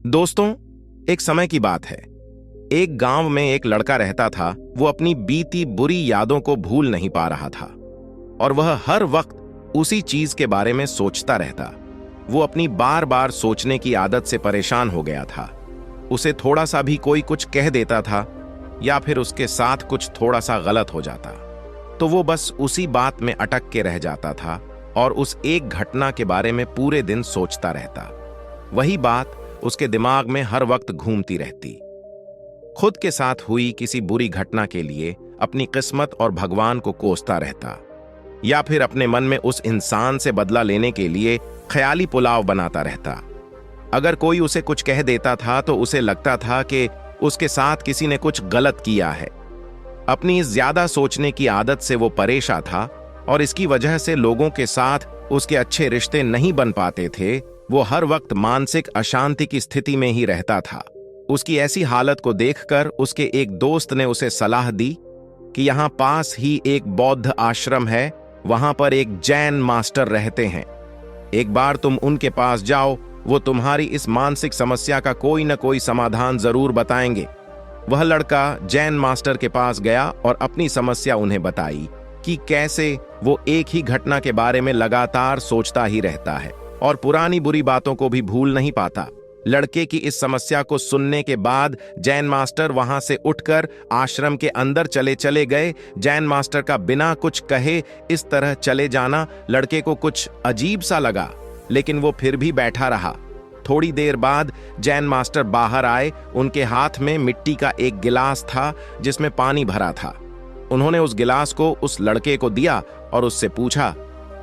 दोस्तों, एक समय की बात है। एक गांव में एक लड़का रहता था। वो अपनी बीती बुरी यादों को भूल नहीं पा रहा था और वह हर वक्त उसी चीज के बारे में सोचता रहता। वो अपनी बार बार सोचने की आदत से परेशान हो गया था। उसे थोड़ा सा भी कोई कुछ कह देता था या फिर उसके साथ कुछ थोड़ा सा गलत हो जाता तो वो बस उसी बात में अटक के रह जाता था और उस एक घटना के बारे में पूरे दिन सोचता रहता। वही बात उसके दिमाग में हर वक्त घूमती रहती। खुद के साथ हुई किसी बुरी घटना के लिए अपनी किस्मत और भगवान को कोसता रहता या फिर अपने मन में उस इंसान से बदला लेने के लिए ख्याली पुलाव बनाता रहता। अगर कोई उसे कुछ कह देता था तो उसे लगता था कि उसके साथ किसी ने कुछ गलत किया है। अपनी इस ज्यादा सोचने की आदत से वो परेशान था और इसकी वजह से लोगों के साथ उसके अच्छे रिश्ते नहीं बन पाते थे। वो हर वक्त मानसिक अशांति की स्थिति में ही रहता था। उसकी ऐसी हालत को देखकर उसके एक दोस्त ने उसे सलाह दी कि यहाँ पास ही एक बौद्ध आश्रम है, वहां पर एक जैन मास्टर रहते हैं। एक बार तुम उनके पास जाओ, वो तुम्हारी इस मानसिक समस्या का कोई न कोई समाधान जरूर बताएंगे। वह लड़का जैन मास्टर के पास गया और अपनी समस्या उन्हें बताई कि कैसे वो एक ही घटना के बारे में लगातार सोचता ही रहता है और पुरानी बुरी बातों को भी भूल नहीं पाता। लड़के की इस समस्या को सुनने के बाद जैन मास्टर वहां से उठकर आश्रम के अंदर चले गए। जैन मास्टर का बिना कुछ कहे इस तरह चले जाना लड़के को कुछ अजीब सा लगा, लेकिन वो फिर भी बैठा रहा। थोड़ी देर बाद जैन मास्टर बाहर आए। उनके हाथ में मिट्टी का एक गिलास था जिसमें पानी भरा था। उन्होंने उस गिलास को उस लड़के को दिया और उससे पूछा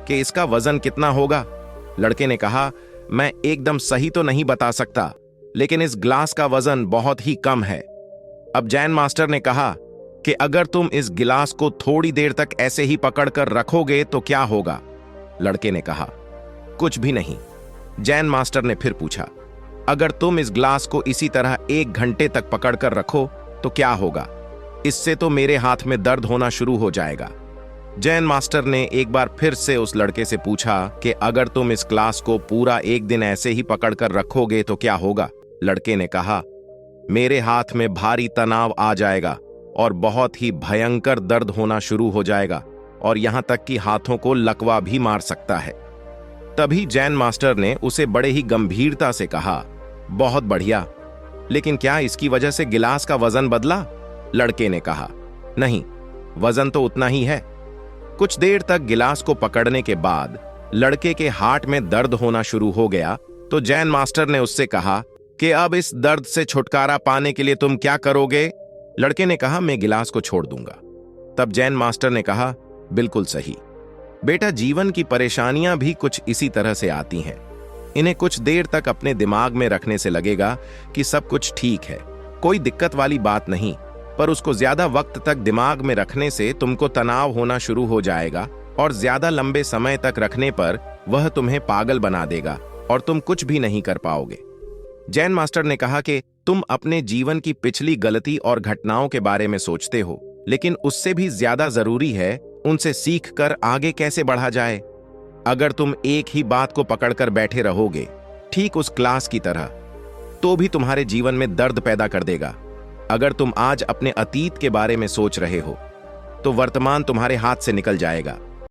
कि इसका वजन कितना होगा। लड़के ने कहा, मैं एकदम सही तो नहीं बता सकता, लेकिन इस गिलास का वजन बहुत ही कम है। अब जैन मास्टर ने कहा कि अगर तुम इस गिलास को थोड़ी देर तक ऐसे ही पकड़कर रखोगे तो क्या होगा। लड़के ने कहा, कुछ भी नहीं। जैन मास्टर ने फिर पूछा, अगर तुम इस गिलास को इसी तरह 1 घंटे तक पकड़कर रखो तो क्या होगा। इससे तो मेरे हाथ में दर्द होना शुरू हो जाएगा। जैन मास्टर ने एक बार फिर से उस लड़के से पूछा कि अगर तुम इस क्लास को पूरा 1 दिन ऐसे ही पकड़कर रखोगे तो क्या होगा। लड़के ने कहा, मेरे हाथ में भारी तनाव आ जाएगा और बहुत ही भयंकर दर्द होना शुरू हो जाएगा और यहां तक कि हाथों को लकवा भी मार सकता है। तभी जैन मास्टर ने उसे बड़े ही गंभीरता से कहा, बहुत बढ़िया, लेकिन क्या इसकी वजह से गिलास का वजन बदला। लड़के ने कहा, नहीं, वजन तो उतना ही है। कुछ देर तक गिलास को पकड़ने के बाद लड़के के हाथ में दर्द होना शुरू हो गया तो जैन मास्टर ने उससे कहा कि अब इस दर्द से छुटकारा पाने के लिए तुम क्या करोगे। लड़के ने कहा, मैं गिलास को छोड़ दूंगा। तब जैन मास्टर ने कहा, बिल्कुल सही बेटा, जीवन की परेशानियां भी कुछ इसी तरह से आती हैं। इन्हें कुछ देर तक अपने दिमाग में रखने से लगेगा कि सब कुछ ठीक है, कोई दिक्कत वाली बात नहीं, पर उसको ज्यादा वक्त तक दिमाग में रखने से तुमको तनाव होना शुरू हो जाएगा और ज्यादा लंबे समय तक रखने पर वह तुम्हें पागल बना देगा और तुम कुछ भी नहीं कर पाओगे। जैन मास्टर ने कहा कि तुम अपने जीवन की पिछली गलती और घटनाओं के बारे में सोचते हो, लेकिन उससे भी ज्यादा जरूरी है उनसे सीख कर आगे कैसे बढ़ा जाए। अगर तुम एक ही बात को पकड़कर बैठे रहोगे, ठीक उस क्लास की तरह, तो भी तुम्हारे जीवन में दर्द पैदा कर देगा। अगर तुम आज अपने अतीत के बारे में सोच रहे हो तो वर्तमान तुम्हारे हाथ से निकल जाएगा।